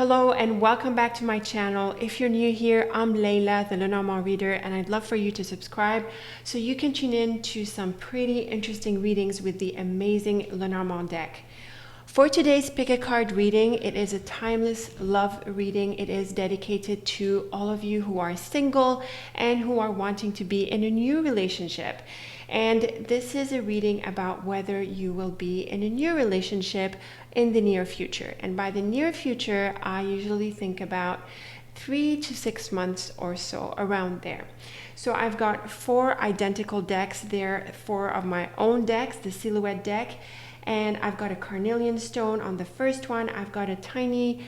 Hello and welcome back to my channel. If you're new here, I'm Layla, the Lenormand reader, and I'd love for you to subscribe so you can tune in to some pretty interesting readings with the amazing Lenormand deck. For today's pick-a-card reading, it is a timeless love reading. It is dedicated to all of you who are single and who are wanting to be in a new relationship. And this is a reading about whether you will be in a new relationship in the near future. And by the near future, I usually think about 3 to 6 months or so, around there. So I've got 4 identical decks. They're 4 of my own decks, the Silhouette deck. And I've got a Carnelian stone on the first one. I've got a tiny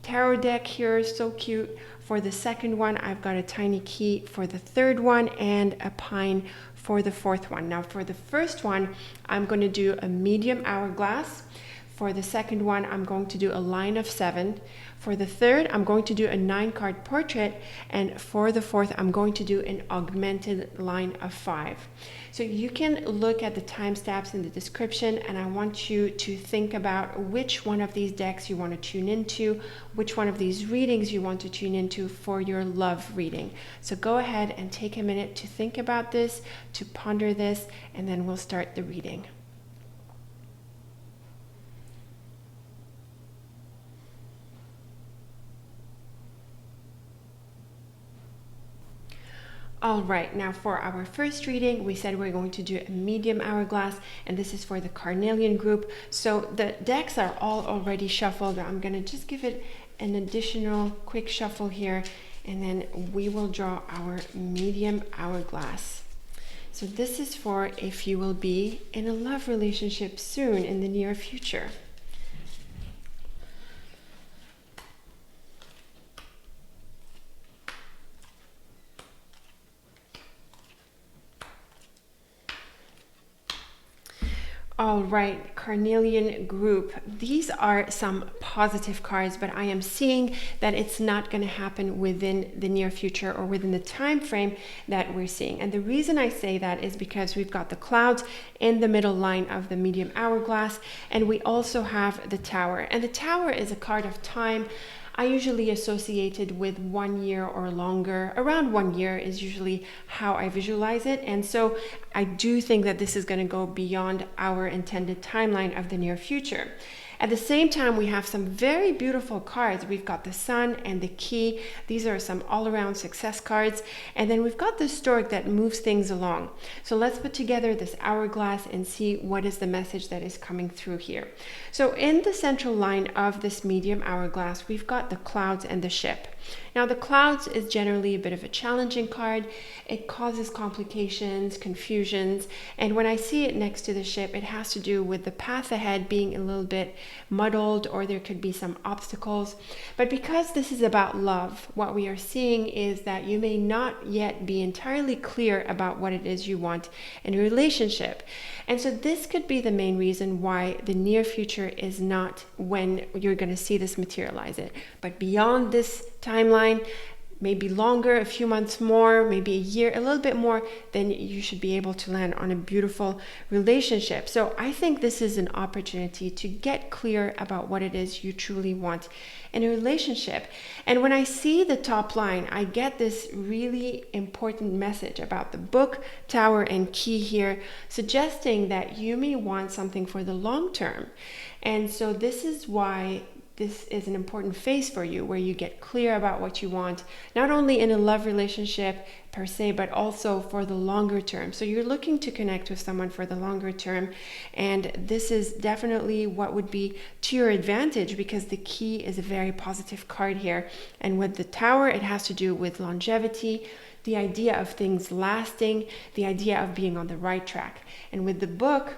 tarot deck here, so cute. For the second one, I've got a tiny key for the third one and a pine for the fourth one. Now for the first one, I'm going to do a medium hourglass. For the second one, I'm going to do a line of 7. For the third, I'm going to do a 9-card portrait. And for the fourth, I'm going to do an augmented line of 5. So you can look at the timestamps in the description, and I want you to think about which one of these decks you want to tune into, which one of these readings you want to tune into for your love reading. So go ahead and take a minute to think about this, to ponder this, and then we'll start the reading. All right, now for our first reading, we said we're going to do a medium hourglass, and this is for the Carnelian group. So the decks are all already shuffled. I'm going to just give it an additional quick shuffle here, and then we will draw our medium hourglass. So this is for if you will be in a love relationship soon in the near future. All right, Carnelian group. These are some positive cards, but I am seeing that it's not going to happen within the near future or within the time frame that we're seeing. And the reason I say that is because we've got the clouds in the middle line of the medium hourglass, and we also have the tower. And the tower is a card of time. I usually associate it with 1 year or longer. Around 1 year is usually how I visualize it. And so I do think that this is going to go beyond our intended timeline of the near future. At the same time, we have some very beautiful cards. We've got the Sun and the Key. These are some all-around success cards. And then we've got the Stork that moves things along. So let's put together this hourglass and see what is the message that is coming through here. So in the central line of this medium hourglass, we've got the clouds and the ship. Now the clouds is generally a bit of a challenging card. It causes complications, confusions, and when I see it next to the ship, it has to do with the path ahead being a little bit muddled, or there could be some obstacles. But because this is about love, what we are seeing is that you may not yet be entirely clear about what it is you want in a relationship. And so this could be the main reason why the near future is not when you're going to see this materialize it. But beyond this timeline, maybe longer, a few months more, maybe a year, a little bit more, then you should be able to land on a beautiful relationship. So I think this is an opportunity to get clear about what it is you truly want in a relationship. And when I see the top line, I get this really important message about the book, tower, and key here, suggesting that you may want something for the long term. And so this is why this is an important phase for you, where you get clear about what you want, not only in a love relationship per se, but also for the longer term. So you're looking to connect with someone for the longer term, and this is definitely what would be to your advantage, because the key is a very positive card here. And with the tower, it has to do with longevity, the idea of things lasting, the idea of being on the right track. And with the book,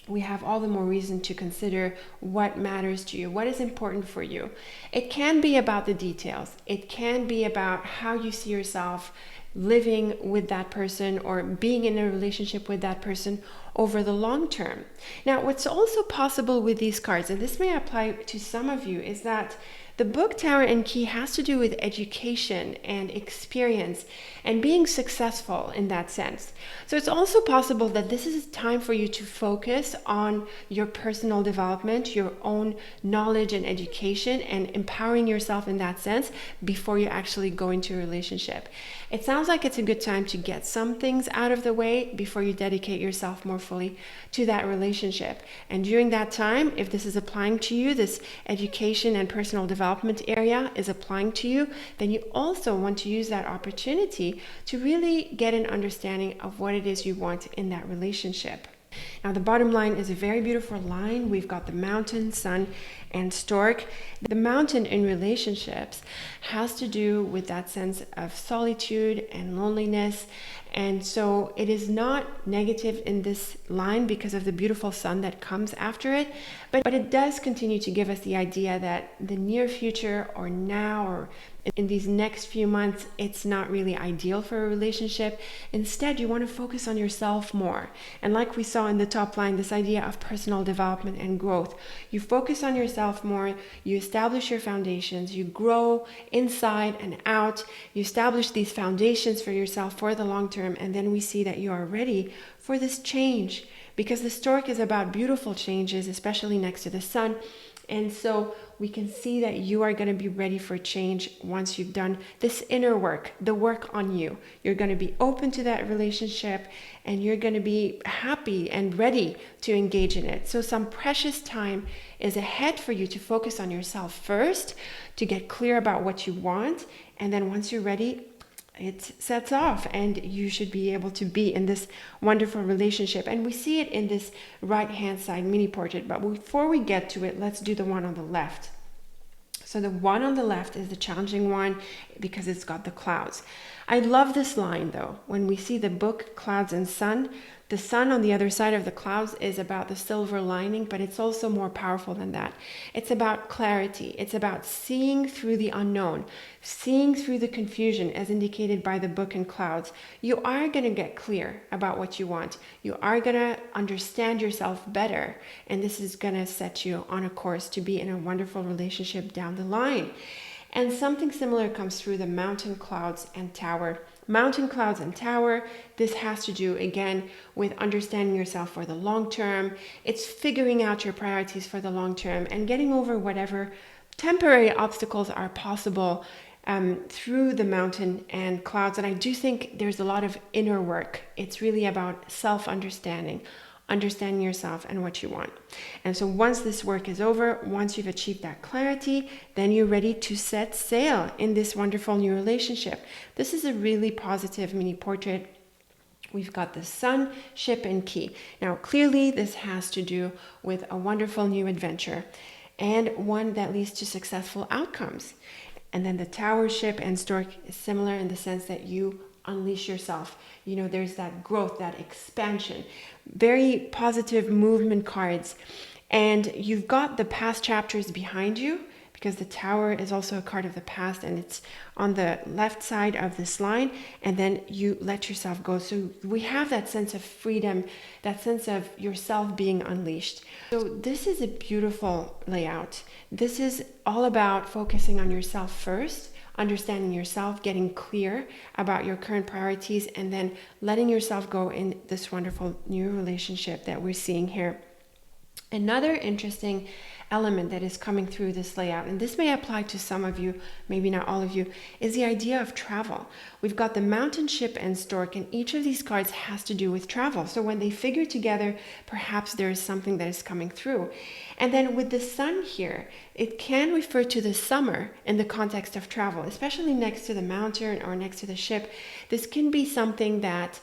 we have all the more reason to consider what matters to you, what is important for you. It can be about the details. It can be about how you see yourself living with that person or being in a relationship with that person over the long term. Now, what's also possible with these cards, and this may apply to some of you, is that The book, Tower and Key, has to do with education and experience and being successful in that sense. So it's also possible that this is a time for you to focus on your personal development, your own knowledge and education, and empowering yourself in that sense before you actually go into a relationship. It sounds like it's a good time to get some things out of the way before you dedicate yourself more fully to that relationship. And during that time, if this is applying to you, this education and personal development area is applying to you, then you also want to use that opportunity to really get an understanding of what it is you want in that relationship. Now, the bottom line is a very beautiful line. We've got the mountain, sun, and stork. The mountain in relationships has to do with that sense of solitude and loneliness. And so it is not negative in this line because of the beautiful sun that comes after it, but it does continue to give us the idea that the near future, or now, or in these next few months, it's not really ideal for a relationship. Instead, you want to focus on yourself more. And like we saw in the top line, this idea of personal development and growth. You focus on yourself more, you establish your foundations, you grow inside and out, you establish these foundations for yourself for the long term, and then we see that you are ready for this change. Because the stork is about beautiful changes, especially next to the sun. And so we can see that you are going to be ready for change once you've done this inner work, the work on you. You're going to be open to that relationship, and you're going to be happy and ready to engage in it. So some precious time is ahead for you to focus on yourself first, to get clear about what you want. And then once you're ready, it sets off, and you should be able to be in this wonderful relationship. And we see it in this right hand side mini portrait, but before we get to it, let's do the one on the left. So the one on the left is the challenging one because it's got the clouds. I love this line though. When we see the book Clouds and Sun, the sun on the other side of the clouds is about the silver lining, but it's also more powerful than that. It's about clarity. It's about seeing through the unknown, seeing through the confusion as indicated by the book and clouds. You are going to get clear about what you want. You are going to understand yourself better, and this is going to set you on a course to be in a wonderful relationship down the line. And something similar comes through the mountain, clouds, and tower. Mountain, clouds, and tower, this has to do again with understanding yourself for the long term. It's figuring out your priorities for the long term and getting over whatever temporary obstacles are possible through the mountain and clouds. And I do think there's a lot of inner work. It's really about self-understanding, understanding yourself and what you want. And so once this work is over, once you've achieved that clarity, then you're ready to set sail in this wonderful new relationship. This is a really positive mini portrait. We've got the sun, ship, and key. Now, clearly this has to do with a wonderful new adventure and one that leads to successful outcomes. And then the tower, ship, and stork is similar in the sense that you unleash yourself. You know, there's that growth, that expansion, very positive movement cards. And you've got the past chapters behind you because the tower is also a card of the past, and it's on the left side of this line. And then you let yourself go. So we have that sense of freedom, that sense of yourself being unleashed. So this is a beautiful layout. This is all about focusing on yourself first, understanding yourself, getting clear about your current priorities, and then letting yourself go in this wonderful new relationship that we're seeing here. Another interesting element that is coming through this layout, and this may apply to some of you, maybe not all of you, is the idea of travel. We've got the mountain, ship, and stork, and each of these cards has to do with travel. So when they figure together, perhaps there is something that is coming through. And then with the sun here, it can refer to the summer in the context of travel, especially next to the mountain or next to the ship. This can be something that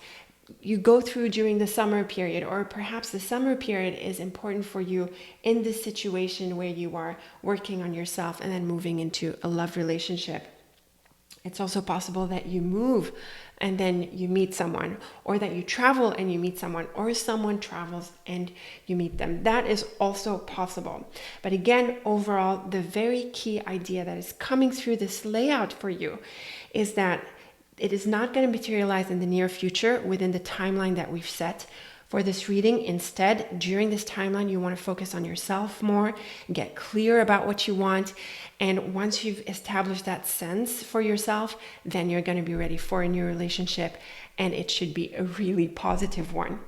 you go through during the summer period, or perhaps the summer period is important for you in this situation where you are working on yourself and then moving into a love relationship. It's also possible that you move and then you meet someone, or that you travel and you meet someone, or someone travels and you meet them. That is also possible. But again, overall, the very key idea that is coming through this layout for you is that it is not going to materialize in the near future within the timeline that we've set for this reading. Instead, during this timeline, you want to focus on yourself more, get clear about what you want. And once you've established that sense for yourself, then you're going to be ready for a new relationship, and it should be a really positive one.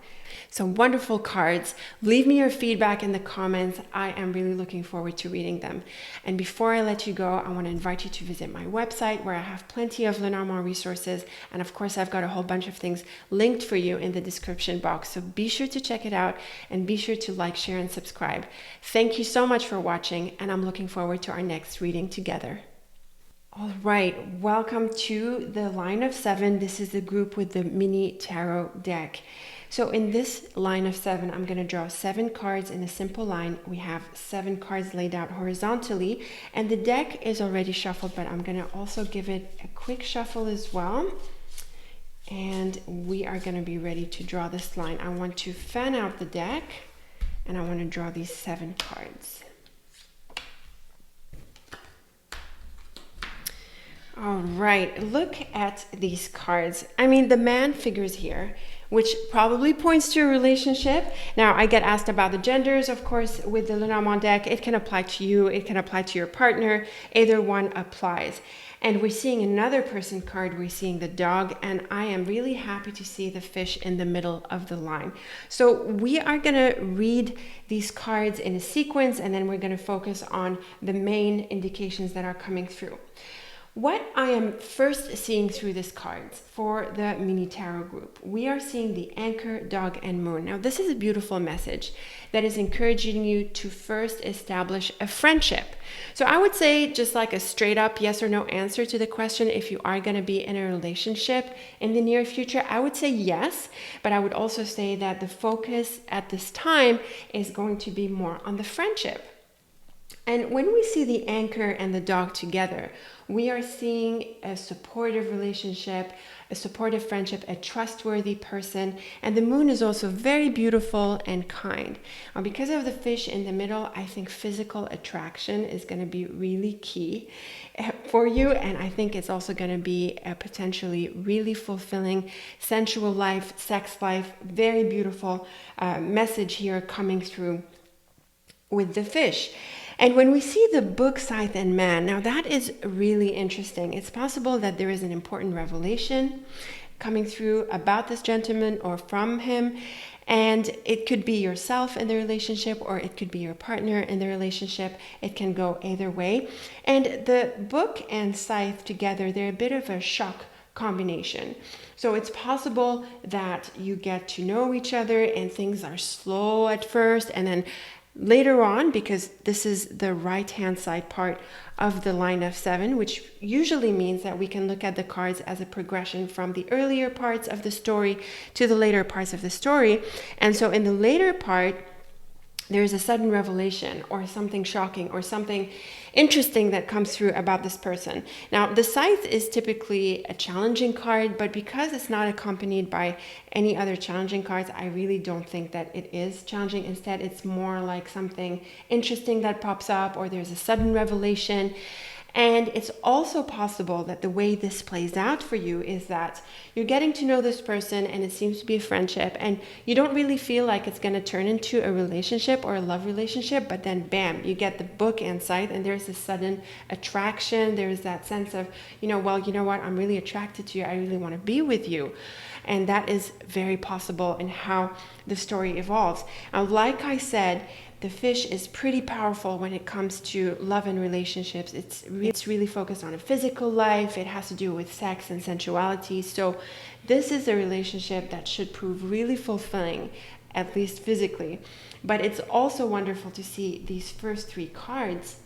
So wonderful cards. Leave me your feedback in the comments. I am really looking forward to reading them. And before I let you go, I want to invite you to visit my website where I have plenty of Lenormand resources. And of course, I've got a whole bunch of things linked for you in the description box. So be sure to check it out and be sure to like, share, and subscribe. Thank you so much for watching, and I'm looking forward to our next reading together. All right, welcome to the line of 7. This is the group with the mini tarot deck. So in this line of 7, I'm going to draw 7 cards in a simple line. We have 7 cards laid out horizontally, and the deck is already shuffled, but I'm going to also give it a quick shuffle as well. And we are going to be ready to draw this line. I want to fan out the deck, and I want to draw these 7 cards. All right, look at these cards. I mean, the man figures here, which probably points to a relationship. Now, I get asked about the genders, of course, with the Lenormand deck. It can apply to you, it can apply to your partner. Either one applies. And we're seeing another person card, we're seeing the dog, and I am really happy to see the fish in the middle of the line. So we are gonna read these cards in a sequence, and then we're gonna focus on the main indications that are coming through. What I am first seeing through these cards for the mini tarot group, we are seeing the anchor, dog, and moon. Now, this is a beautiful message that is encouraging you to first establish a friendship. So I would say just like a straight up yes or no answer to the question, if you are going to be in a relationship in the near future, I would say yes. But I would also say that the focus at this time is going to be more on the friendship. And when we see the anchor and the dog together, we are seeing a supportive relationship, a supportive friendship, a trustworthy person. And the moon is also very beautiful and kind. Now, because of the fish in the middle, I think physical attraction is going to be really key for you. And I think it's also going to be a potentially really fulfilling sensual life, sex life, very beautiful message here coming through with the fish. And when we see the book, scythe, and man, now that is really interesting. It's possible that there is an important revelation coming through about this gentleman or from him. And it could be yourself in the relationship, or it could be your partner in the relationship. It can go either way. And the book and scythe together, they're a bit of a shock combination. So it's possible that you get to know each other and things are slow at first, and then later on, because this is the right-hand side part of the line of 7, which usually means that we can look at the cards as a progression from the earlier parts of the story to the later parts of the story. And so in the later part, there's a sudden revelation or something shocking or something interesting that comes through about this person. Now, the scythe is typically a challenging card, but because it's not accompanied by any other challenging cards, I really don't think that it is challenging. Instead, it's more like something interesting that pops up, or there's a sudden revelation. And it's also possible that the way this plays out for you is that you're getting to know this person and it seems to be a friendship, and you don't really feel like it's going to turn into a relationship or a love relationship, but then bam, you get the book and scythe, and there's this sudden attraction. There's that sense of, well, you know what, I'm really attracted to you. I really want to be with you. And that is very possible in how the story evolves. Now, like I said, the fish is pretty powerful when it comes to love and relationships. It's really focused on a physical life. It has to do with sex and sensuality. So this is a relationship that should prove really fulfilling, at least physically. But it's also wonderful to see these first 3 cards,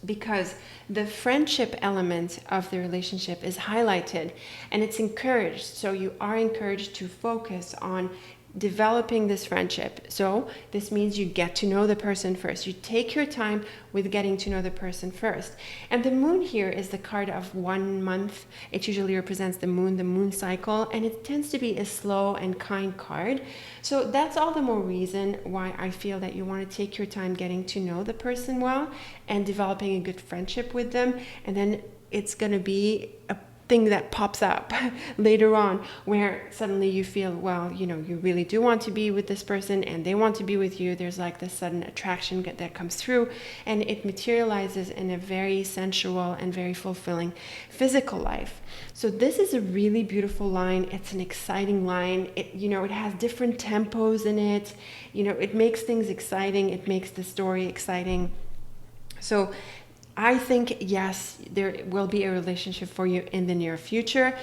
because the friendship element of the relationship is highlighted and it's encouraged. So you are encouraged to focus on developing this friendship. So this means you get to know the person first. You take your time with getting to know the person first. And the moon here is the card of 1 month. It usually represents the moon cycle, and it tends to be a slow and kind card. So that's all the more reason why I feel that you want to take your time getting to know the person well and developing a good friendship with them. And then it's going to be a thing that pops up later on where suddenly you feel, well, you know, you really do want to be with this person and they want to be with you. There's like this sudden attraction that comes through, and it materializes in a very sensual and very fulfilling physical life. So this is a really beautiful line. It's an exciting line. It, you know, it has different tempos in it. You know, it makes things exciting. It makes the story exciting. So I think, yes, there will be a relationship for you in the near future.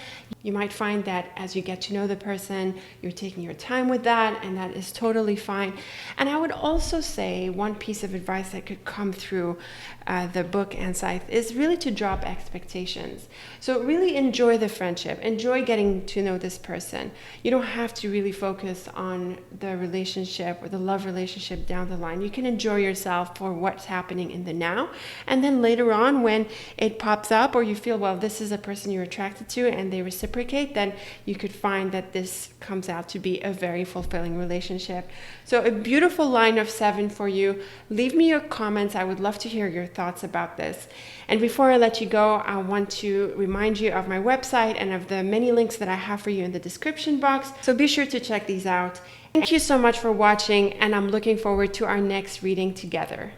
You might find that as you get to know the person, you're taking your time with that, and that is totally fine. And I would also say one piece of advice that could come through the book and Scythe is really to drop expectations. So really enjoy the friendship, enjoy getting to know this person. You don't have to really focus on the relationship or the love relationship down the line. You can enjoy yourself for what's happening in the now, and then later on when it pops up or you feel, well, this is a person you're attracted to and they reciprocate, then you could find that this comes out to be a very fulfilling relationship. So a beautiful line of 7 for you. Leave me your comments. I would love to hear your thoughts about this. And before I let you go, I want to remind you of my website and of the many links that I have for you in the description box. So be sure to check these out. Thank you so much for watching, and I'm looking forward to our next reading together.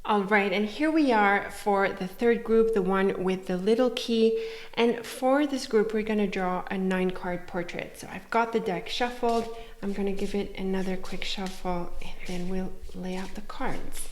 All right, and here we are for the third group, the one with the little key. And for this group, we're going to draw a 9-card portrait. So I've got the deck shuffled. I'm going to give it another quick shuffle, and then we'll lay out the cards.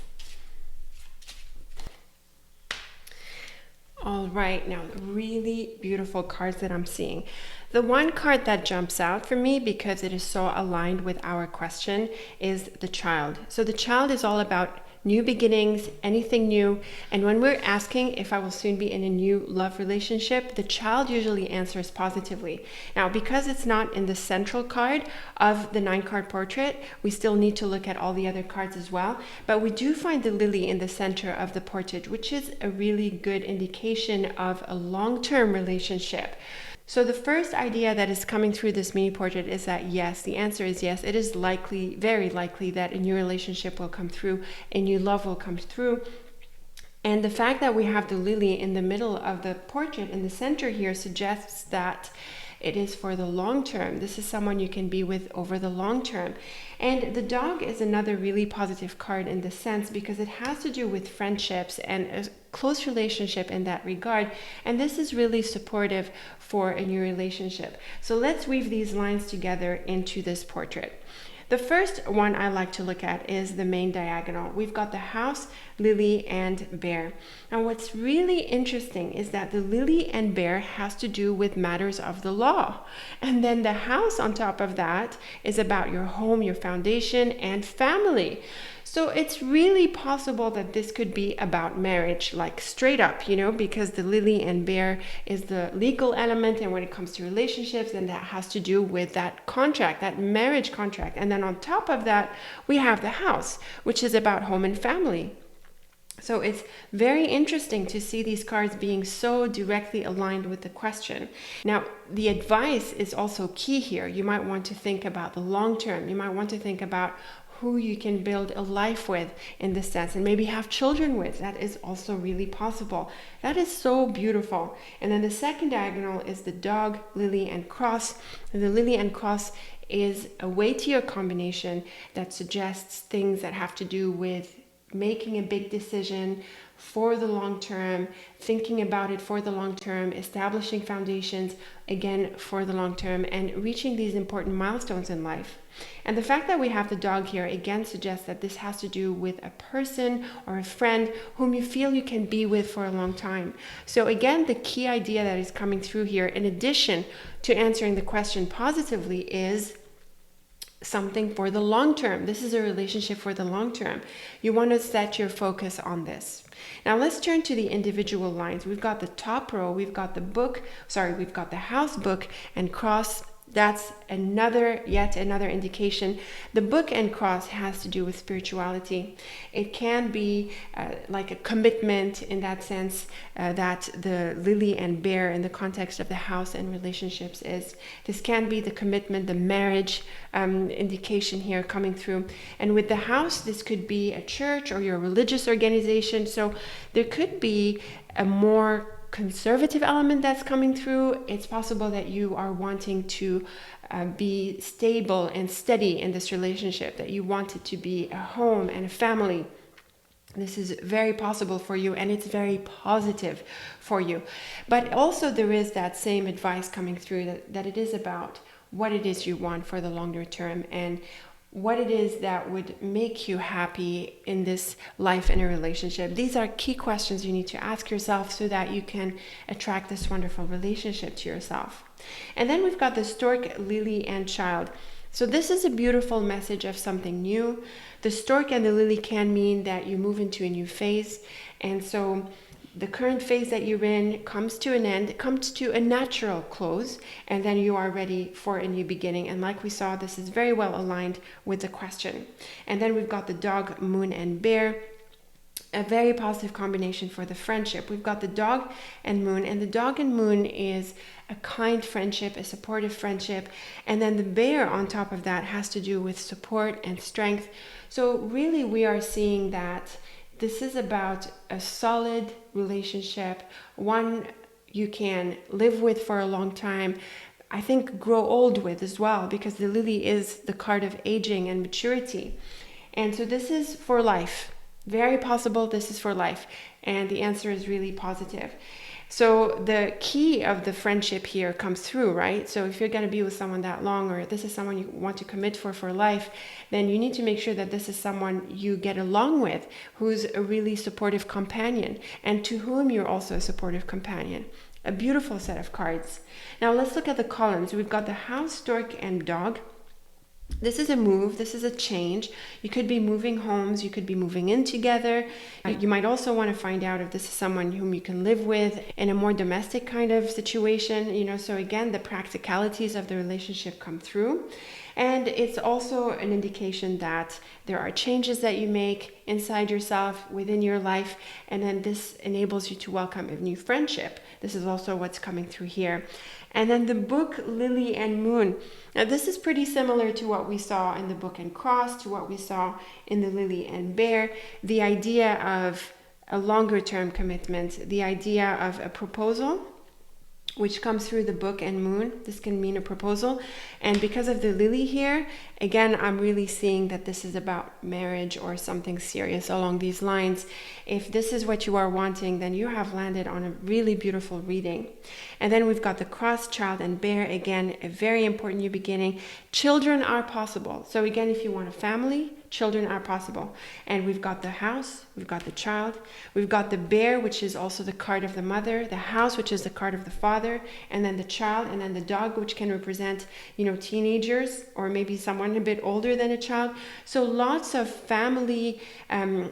All right, now really beautiful cards that I'm seeing. The one card that jumps out for me because it is so aligned with our question is the child. So the child is all about new beginnings, anything new. And when we're asking if I will soon be in a new love relationship, the child usually answers positively. Now, because it's not in the central card of the 9-card portrait, we still need to look at all the other cards as well. But we do find the lily in the center of the portrait, which is a really good indication of a long-term relationship. So the first idea that is coming through this mini portrait is that yes, the answer is yes. It is likely, very likely, that a new relationship will come through, a new love will come through. And the fact that we have the lily in the middle of the portrait in the center here suggests that it is for the long term. This is someone you can be with over the long term. And the dog is another really positive card in this sense because it has to do with friendships and a close relationship in that regard. And this is really supportive for a new relationship. So let's weave these lines together into this portrait. The first one I like to look at is the main diagonal. We've got the house, lily, and bear. Now what's really interesting is that the lily and bear has to do with matters of the law. And then the house on top of that is about your home, your foundation, and family. So it's really possible that this could be about marriage, like straight up, you know, because the lily and bear is the legal element. And when it comes to relationships, then that has to do with that contract, that marriage contract. And then on top of that, we have the house, which is about home and family. So it's very interesting to see these cards being so directly aligned with the question. Now, the advice is also key here. You might want to think about the long term. You might want to think about who you can build a life with in this sense, and maybe have children with. That is also really possible. That is so beautiful. And then the second diagonal is the dog, lily, and cross. And the lily and cross is a weightier combination that suggests things that have to do with making a big decision for the long term, thinking about it for the long term, establishing foundations again for the long term, and reaching these important milestones in life. And the fact that we have the dog here again suggests that this has to do with a person or a friend whom you feel you can be with for a long time. So again, the key idea that is coming through here, in addition to answering the question positively, is something for the long term. This is a relationship for the long term. You want to set your focus on this. Now let's turn to the individual lines. We've got the top row, we've got the house, book, and cross. That's yet another indication. The book and cross has to do with spirituality. It can be like a commitment in that sense that the lily and bear in the context of the house and relationships is. This can be the commitment, the marriage indication here coming through. And with the house, this could be a church or your religious organization. So there could be a more conservative element that's coming through. It's possible that you are wanting to be stable and steady in this relationship, that you want it to be a home and a family. This is very possible for you, and it's very positive for you. But also there is that same advice coming through that it is about what it is you want for the longer term, and what it is that would make you happy in this life in a relationship. These are key questions you need to ask yourself so that you can attract this wonderful relationship to yourself. And then we've got the stork, lily, and child. So this is a beautiful message of something new. The stork and the lily can mean that you move into a new phase. And so the current phase that you're in comes to an end, comes to a natural close, and then you are ready for a new beginning. And like we saw, this is very well aligned with the question. And then we've got the dog, moon, and bear. A very positive combination for the friendship. We've got the dog and moon, and the dog and moon is a kind friendship, a supportive friendship. And then the bear on top of that has to do with support and strength. So really we are seeing that this is about a solid relationship, one you can live with for a long time. I think grow old with as well, because the lily is the card of aging and maturity. And so this is for life. Very possible this is for life. And the answer is really positive. So the key of the friendship here comes through, right? So if you're going to be with someone that long, or this is someone you want to commit for life, then you need to make sure that this is someone you get along with, who's a really supportive companion, and to whom you're also a supportive companion. A beautiful set of cards. Now let's look at the columns. We've got the house, stork, and dog. This is a move, this is a change. You could be moving homes, you could be moving in together. You might also want to find out if this is someone whom you can live with in a more domestic kind of situation, so again, the practicalities of the relationship come through. And it's also an indication that there are changes that you make inside yourself, within your life, and then this enables you to welcome a new friendship. This is also what's coming through here. And then the book, Lily and Moon. Now this is pretty similar to what we saw in the Book and Cross, to what we saw in the Lily and Bear. The idea of a longer term commitment, the idea of a proposal, which comes through the Book and Moon. This can mean a proposal. And because of the lily here, again, I'm really seeing that this is about marriage or something serious along these lines. If this is what you are wanting, then you have landed on a really beautiful reading. And then we've got the cross, child, and bear. Again, a very important new beginning. Children are possible. So again, if you want a family, children are possible. And we've got the house, we've got the child, we've got the bear, which is also the card of the mother, the house, which is the card of the father, and then the child, and then the dog, which can represent, teenagers, or maybe someone a bit older than a child. So lots of family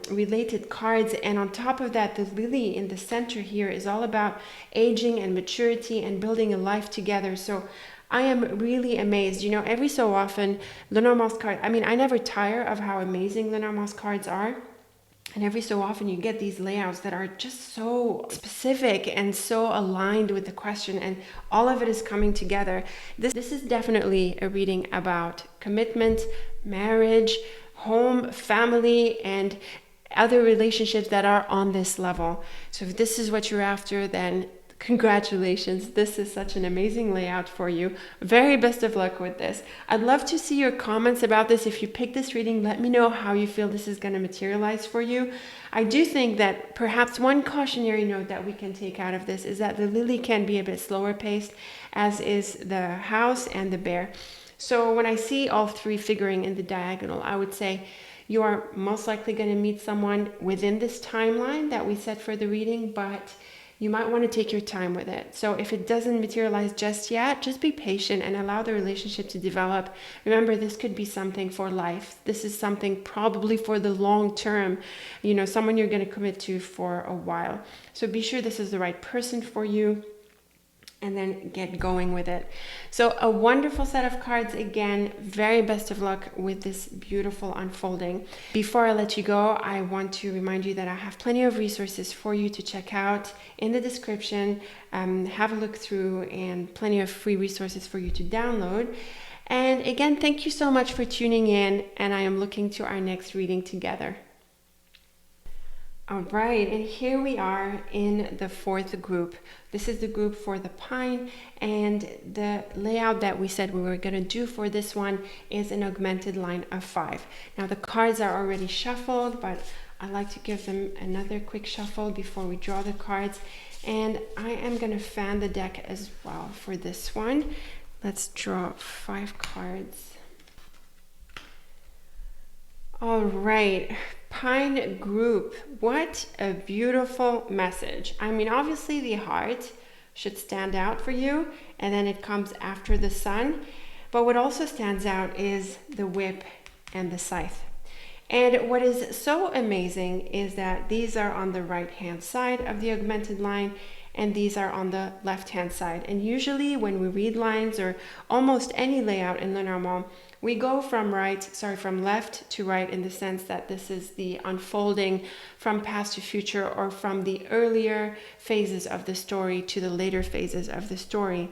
related cards. And on top of that, the lily in the center here is all about aging and maturity and building a life together. So I am really amazed. Every so often, Lenormand's card, I never tire of how amazing Lenormand's cards are. And every so often you get these layouts that are just so specific and so aligned with the question, and all of it is coming together. This is definitely a reading about commitment, marriage, home, family, and other relationships that are on this level. So if this is what you're after, then congratulations. This is such an amazing layout for you. Very best of luck with this. I'd love to see your comments about this. If you pick this reading, let me know how you feel this is going to materialize for you. I do think that perhaps one cautionary note that we can take out of this is that the lily can be a bit slower paced, as is the house and the bear. So when I see all three figuring in the diagonal, I would say you are most likely going to meet someone within this timeline that we set for the reading, but you might want to take your time with it. So if it doesn't materialize just yet, just be patient and allow the relationship to develop. Remember, this could be something for life. This is something probably for the long term, someone you're going to commit to for a while. So be sure this is the right person for you, and then get going with it. So a wonderful set of cards. Again, very best of luck with this beautiful unfolding. Before I let you go, I want to remind you that I have plenty of resources for you to check out in the description. Have a look through, and plenty of free resources for you to download. And again, thank you so much for tuning in, and I am looking to our next reading together. All right, and here we are in the fourth group. This is the group for the pine, and the layout that we said we were going to do for this one is an augmented line of 5. Now the cards are already shuffled, but I like to give them another quick shuffle before we draw the cards. And I am going to fan the deck as well for this one. Let's draw 5 cards. All right, Pine group, what a beautiful message. I mean, obviously the heart should stand out for you, and then it comes after the sun. But what also stands out is the whip and the scythe. And what is so amazing is that these are on the right hand side of the augmented line, and these are on the left hand side. And usually when we read lines or almost any layout in Lenormand, we go from left to right, in the sense that this is the unfolding from past to future, or from the earlier phases of the story to the later phases of the story.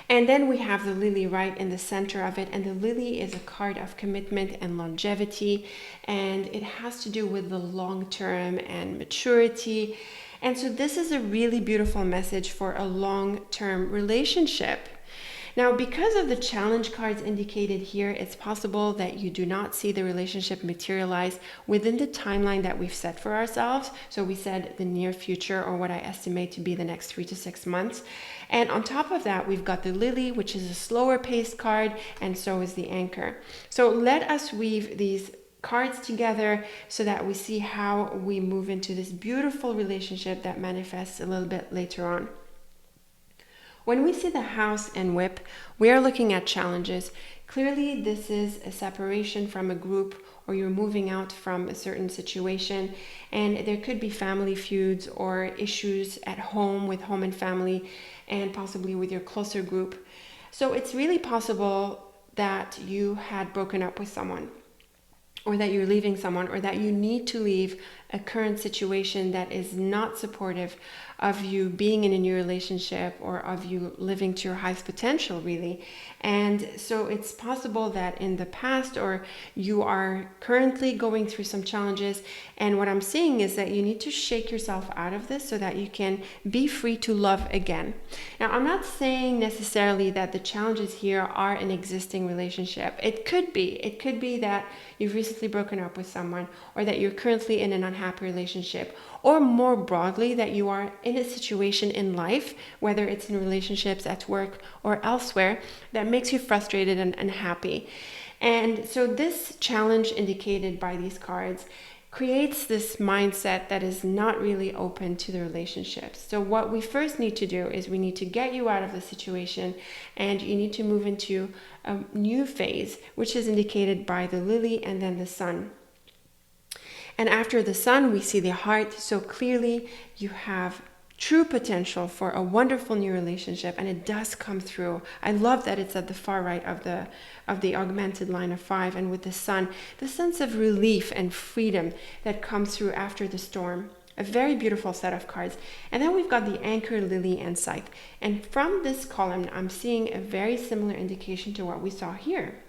And then we have the lily right in the center of it, and the lily is a card of commitment and longevity, and it has to do with the long term and maturity. And so this is a really beautiful message for a long-term relationship. Now, because of the challenge cards indicated here, it's possible that you do not see the relationship materialize within the timeline that we've set for ourselves. So we said the near future, or what I estimate to be the next 3 to 6 months. And on top of that, we've got the lily, which is a slower paced card, and so is the anchor. So let us weave these cards together so that we see how we move into this beautiful relationship that manifests a little bit later on. When we see the house and whip, we are looking at challenges. Clearly, this is a separation from a group, or you're moving out from a certain situation, and there could be family feuds or issues at home with home and family, and possibly with your closer group. So it's really possible that you had broken up with someone, or that you're leaving someone, or that you need to leave a current situation that is not supportive of you being in a new relationship, or of you living to your highest potential, really. And so it's possible that in the past, or you are currently going through some challenges, and what I'm seeing is that you need to shake yourself out of this so that you can be free to love again. Now, I'm not saying necessarily that the challenges here are an existing relationship. It could be that you've recently broken up with someone, or that you're currently in an unhappy relationship, or more broadly, that you are in a situation in life, whether it's in relationships, at work, or elsewhere, that makes you frustrated and unhappy. And so this challenge indicated by these cards creates this mindset that is not really open to the relationships. So what we first need to do is we need to get you out of the situation, and you need to move into a new phase, which is indicated by the lily and then the sun. And after the sun, we see the heart. So clearly you have true potential for a wonderful new relationship, and it does come through. I love that it's at the far right of the augmented line of 5, and with the sun, the sense of relief and freedom that comes through after the storm. A very beautiful set of cards. And then we've got the anchor, lily, and scythe. And from this column, I'm seeing a very similar indication to what we saw here,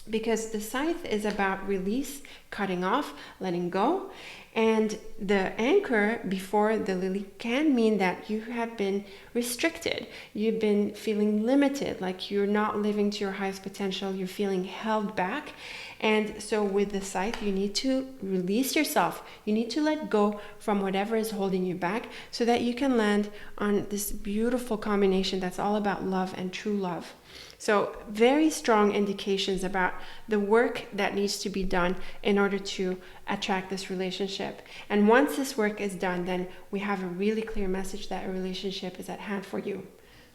because the scythe is about release, cutting off, letting go. And the anchor before the lily can mean that you have been restricted. You've been feeling limited, like you're not living to your highest potential. You're feeling held back. And so with the scythe, you need to release yourself. You need to let go from whatever is holding you back, so that you can land on this beautiful combination that's all about love and true love. So very strong indications about the work that needs to be done in order to attract this relationship. And once this work is done, then we have a really clear message that a relationship is at hand for you.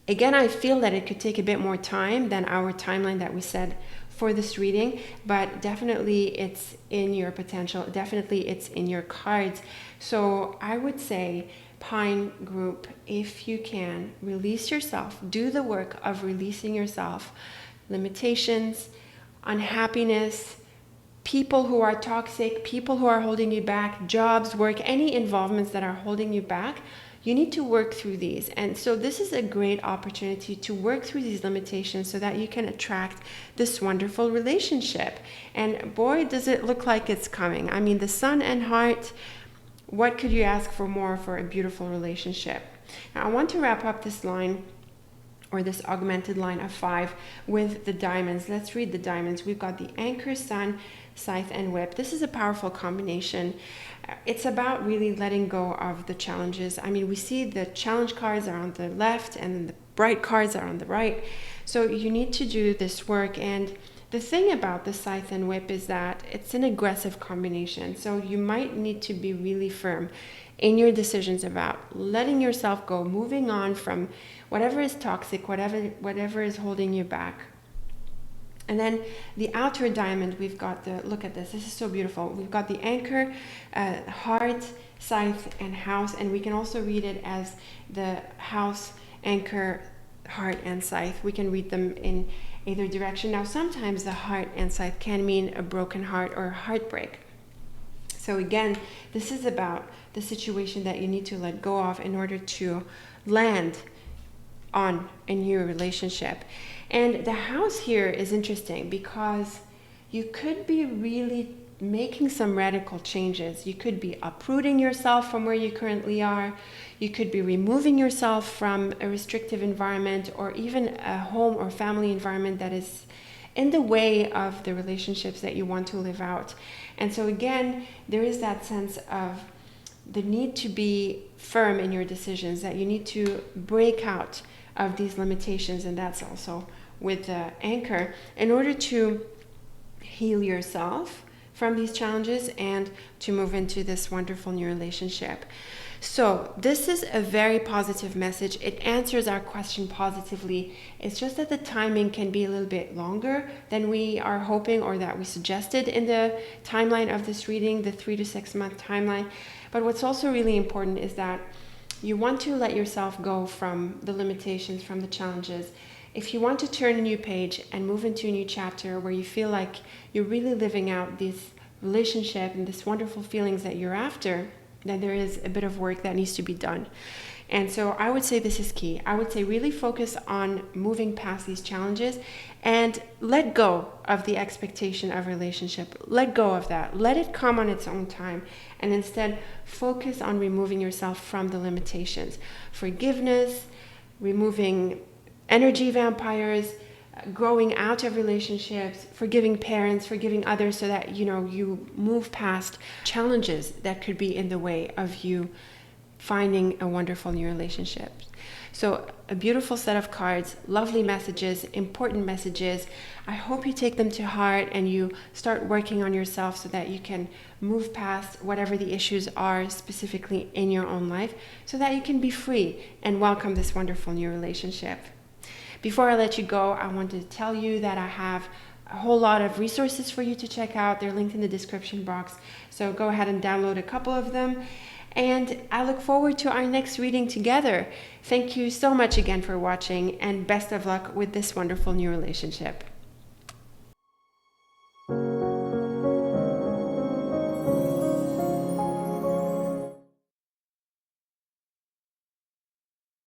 Again, I feel that it could take a bit more time than our timeline that we said for this reading, but definitely it's in your potential. Definitely it's in your cards. So I would say, Pine group, if you can, release yourself. Do the work of releasing yourself. Limitations, unhappiness, people who are toxic, people who are holding you back, jobs, work, any involvements that are holding you back. You need to work through these. And so this is a great opportunity to work through these limitations so that you can attract this wonderful relationship. And boy, does it look like it's coming. I mean, the sun and heart, What could you ask for more for a beautiful relationship? Now, I want to wrap up this line, or this augmented line of 5, with the diamonds. Let's read the diamonds. We've got the Anchor, Sun, Scythe, and Whip. This is a powerful combination. It's about really letting go of the challenges. I mean, we see the challenge cards are on the left and then the bright cards are on the right. So you need to do this work. And the thing about the Scythe and Whip is that it's an aggressive combination. So you might need to be really firm in your decisions about letting yourself go, moving on from whatever is toxic, whatever is holding you back. And then the outer diamond, we've got look at this. This is so beautiful. We've got the Anchor, Heart, Scythe, and House. And we can also read it as the House, Anchor, Heart, and Scythe. We can read them in either direction. Now, sometimes the Heart and Scythe can mean a broken heart or heartbreak. So again, this is about the situation that you need to let go of in order to land on a new relationship. And the House here is interesting because you could be really making some radical changes. You could be uprooting yourself from where you currently are. You could be removing yourself from a restrictive environment, or even a home or family environment that is in the way of the relationships that you want to live out. And so again, there is that sense of the need to be firm in your decisions, that you need to break out of these limitations, and that's also with the Anchor, in order to heal yourself from these challenges and to move into this wonderful new relationship. So this is a very positive message. It answers our question positively. It's just that the timing can be a little bit longer than we are hoping, or that we suggested in the timeline of this reading, the 3 to 6 month timeline. But what's also really important is that you want to let yourself go from the limitations, from the challenges. If you want to turn a new page and move into a new chapter where you feel like you're really living out this relationship and this wonderful feelings that you're after, then there is a bit of work that needs to be done. And so I would say this is key. I would say really focus on moving past these challenges and let go of the expectation of a relationship. Let go of that. Let it come on its own time. And instead focus on removing yourself from the limitations. Forgiveness, removing energy vampires, growing out of relationships, forgiving parents, forgiving others, so that you move past challenges that could be in the way of you finding a wonderful new relationship. So a beautiful set of cards, lovely messages, important messages. I hope you take them to heart and you start working on yourself so that you can move past whatever the issues are specifically in your own life, so that you can be free and welcome this wonderful new relationship. Before I let you go, I want to tell you that I have a whole lot of resources for you to check out. They're linked in the description box. So go ahead and download a couple of them. And I look forward to our next reading together. Thank you so much again for watching, and best of luck with this wonderful new relationship.